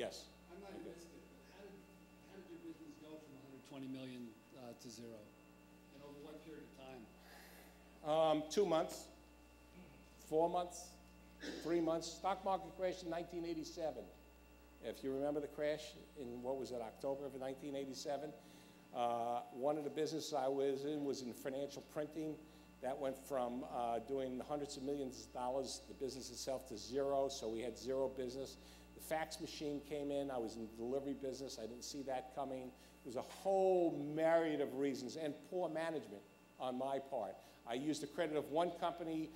Yes. I might have missed it, but how did your business go from 120 million to zero? And over what period of time? 2 months, 4 months, 3 months. Stock market crashed in 1987. If you remember the crash in, what was it, October of 1987? One of the businesses I was in financial printing. That went from doing hundreds of millions of dollars, the business itself, to zero, so we had zero business. The fax machine came in. I was in the delivery business. I didn't see that coming. There was a whole myriad of reasons, and poor management on my part. I used the credit of one company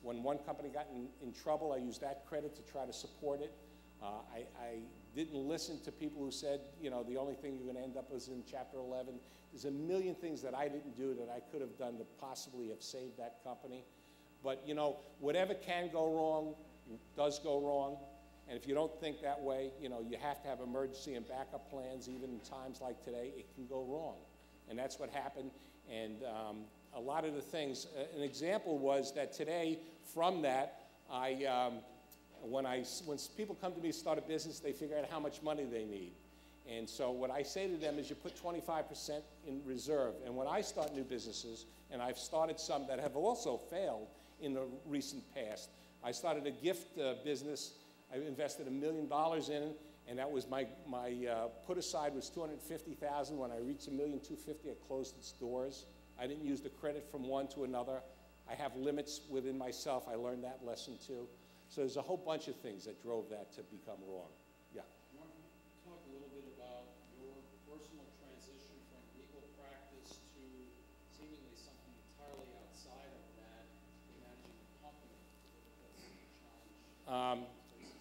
when one company got in trouble, I used that credit to try to support it. I didn't listen to people who said, you know, the only thing you're going to end up is in Chapter 11. There's a million things that I didn't do that I could have done to possibly have saved that company. But, you know, whatever can go wrong does go wrong. And if you don't think that way, you know, you have to have emergency and backup plans. Even in times like today, it can go wrong. And that's what happened. And a lot of the things, an example was that today, from that, when people come to me to start a business, they figure out how much money they need. And so what I say to them is you put 25% in reserve. And when I start new businesses, and I've started some that have also failed in the recent past, I started a gift business. I invested $1 million in it, and that was my put aside was $250,000. When I reached $1,250,000, I closed its doors. I didn't use the credit from one to another. I have limits within myself. I learned that lesson too. So there's a whole bunch of things that drove that to become wrong. Yeah. Mark, talk a little bit about your personal transition from legal practice to seemingly something entirely outside of that, to managing a company.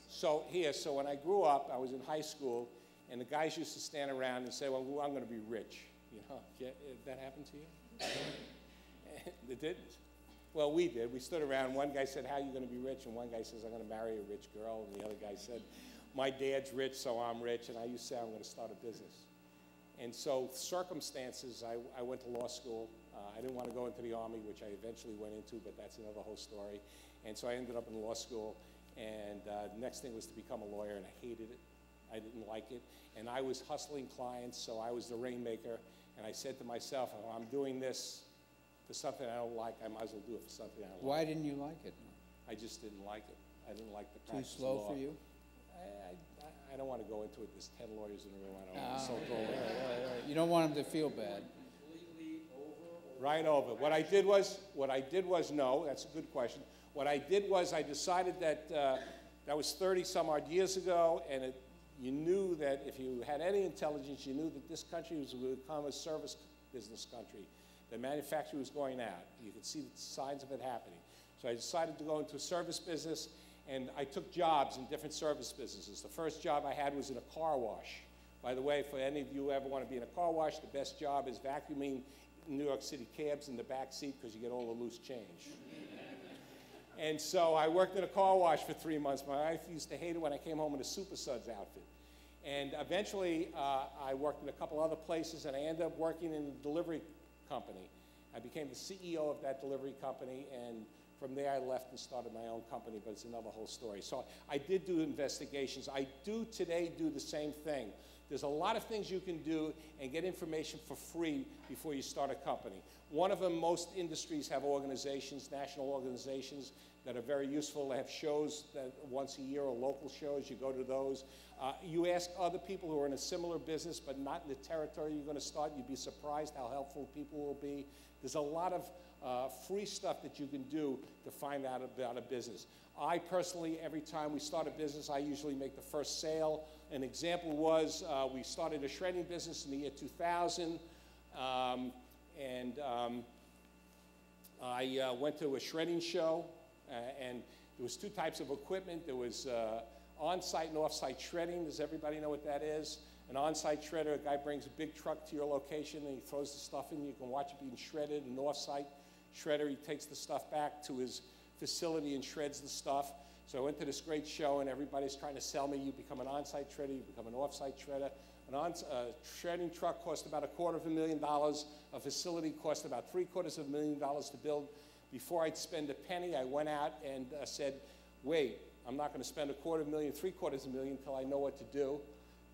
So when I grew up, I was in high school, and the guys used to stand around and say, well, I'm going to be rich. You know, that happened to you? It didn't. Well, we did. We stood around. One guy said, how are you going to be rich? And one guy says, I'm going to marry a rich girl. And the other guy said, my dad's rich, so I'm rich. And I used to say, I'm going to start a business. And so circumstances, I went to law school. I didn't want to go into the Army, which I eventually went into, but that's another whole story. And so I ended up in law school. And the next thing was to become a lawyer, and I hated it. I didn't like it. And I was hustling clients, so I was the rainmaker. And I said to myself, oh, I'm doing this for something I don't like. I might as well do it for something I don't like. Why didn't you like it? I just didn't like it. I didn't like the practice. Too slow for you? I don't want to go into it. There's 10 lawyers in the room. I don't want to so go right. You don't want them to feel bad. Completely over? Right over. What I did was, no, that's a good question. What I did was I decided that that was 30-some-odd years ago, and you knew that if you had any intelligence, you knew that this country was going to become a service business country. The manufacturing was going out. You could see the signs of it happening. So I decided to go into a service business, and I took jobs in different service businesses. The first job I had was in a car wash. By the way, for any of you who ever want to be in a car wash, the best job is vacuuming New York City cabs in the back seat because you get all the loose change. And so I worked in a car wash for 3 months. My wife used to hate it when I came home in a Super Suds outfit. And eventually, I worked in a couple other places, and I ended up working in a delivery company. I became the CEO of that delivery company, and from there I left and started my own company, but it's another whole story. So I did do investigations. I do today do the same thing. There's a lot of things you can do and get information for free before you start a company. One of them, most industries have organizations, national organizations, that are very useful. They have shows that once a year, or local shows. You go to those. You ask other people who are in a similar business but not in the territory you're going to start. You'd be surprised how helpful people will be. There's a lot of free stuff that you can do to find out about a business. I personally, every time we start a business, I usually make the first sale. An example was we started a shredding business in the year 2000. I went to a shredding show. And there was 2 types of equipment. There was on-site and off-site shredding. Does everybody know what that is? An on-site shredder, a guy brings a big truck to your location and he throws the stuff in. You can watch it being shredded. An off-site shredder, he takes the stuff back to his facility and shreds the stuff. So I went to this great show and everybody's trying to sell me. You become an on-site shredder, you become an off-site shredder. A shredding truck cost about $250,000. A facility cost about $750,000 to build. Before I'd spend a penny, I went out and said, wait, I'm not going to spend $250,000, $750,000 until I know what to do.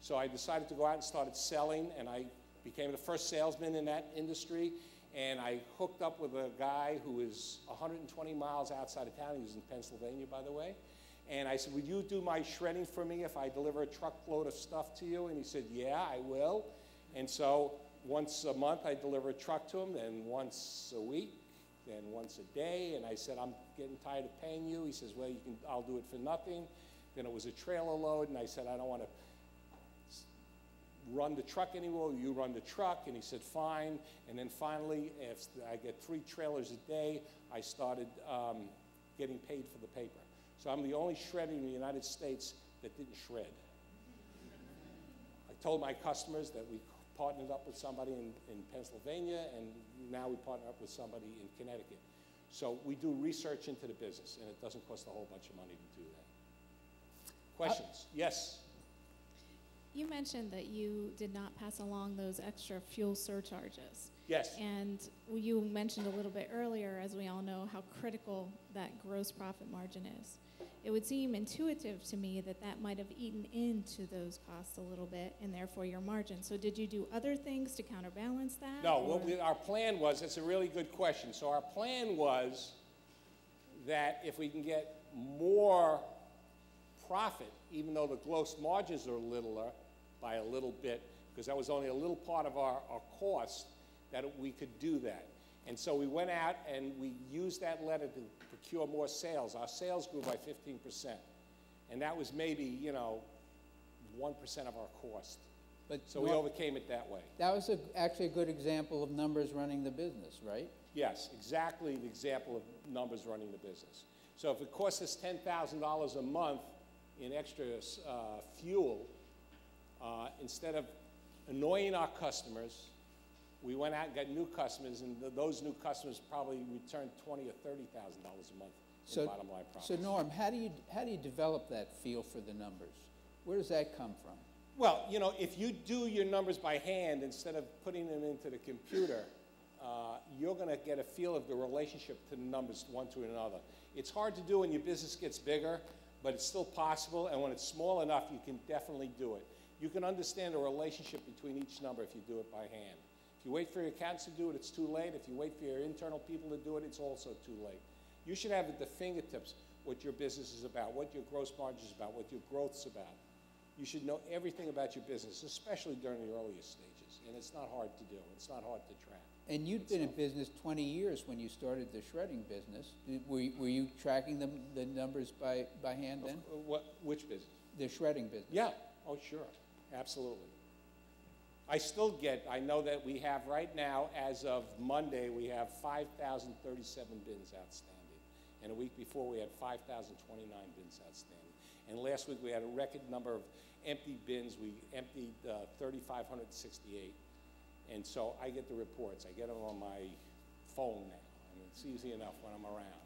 So I decided to go out and started selling, and I became the first salesman in that industry. And I hooked up with a guy who is 120 miles outside of town. He was in Pennsylvania, by the way. And I said, would you do my shredding for me if I deliver a truckload of stuff to you? And he said, yeah, I will. And so once a month I deliver a truck to him, then once a week, then once a day. And I said, I'm getting tired of paying you. He says, well, I'll do it for nothing. Then it was a trailer load, and I said, I don't want to run the truck anymore. You run the truck. And he said, fine. And then finally, if I get 3 trailers a day, I started getting paid for the paper. So I'm the only shredder in the United States that didn't shred. I told my customers that we partnered up with somebody in Pennsylvania, and now we partner up with somebody in Connecticut. So we do research into the business, and it doesn't cost a whole bunch of money to do that. Questions? Yes? You mentioned that you did not pass along those extra fuel surcharges. Yes. And you mentioned a little bit earlier, as we all know, how critical that gross profit margin is. It would seem intuitive to me that that might have eaten into those costs a little bit, and therefore your margin. So did you do other things to counterbalance that? No, our plan was, it's a really good question. So our plan was that if we can get more profit, even though the gross margins are littler by a little bit, because that was only a little part of our cost, that we could do that. And so we went out and we used that letter to procure more sales. Our sales grew by 15%. And that was maybe, 1% of our cost. So we overcame it that way. That was actually a good example of numbers running the business, right? Yes, exactly the example of numbers running the business. So if it costs us $10,000 a month in extra fuel, instead of annoying our customers, we went out and got new customers, and those new customers probably returned $20,000 or $30,000 a month in bottom line profits. So Norm, how do you develop that feel for the numbers? Where does that come from? Well, if you do your numbers by hand instead of putting them into the computer, you're going to get a feel of the relationship to the numbers one to another. It's hard to do when your business gets bigger, but it's still possible, and when it's small enough, you can definitely do it. You can understand the relationship between each number if you do it by hand. If you wait for your accountants to do it, it's too late. If you wait for your internal people to do it, it's also too late. You should have at the fingertips what your business is about, what your gross margin is about, what your growth's about. You should know everything about your business, especially during the earliest stages. And it's not hard to do. It's not hard to track. And you'd been in business 20 years when you started the shredding business. Were you tracking the numbers by hand then? Which business? The shredding business. Yeah. Oh, sure. Absolutely. I still I know that we have right now, as of Monday, we have 5,037 bins outstanding. And a week before, we had 5,029 bins outstanding. And last week, we had a record number of empty bins. We emptied 3,568. And so I get the reports. I get them on my phone now. And it's easy enough when I'm around.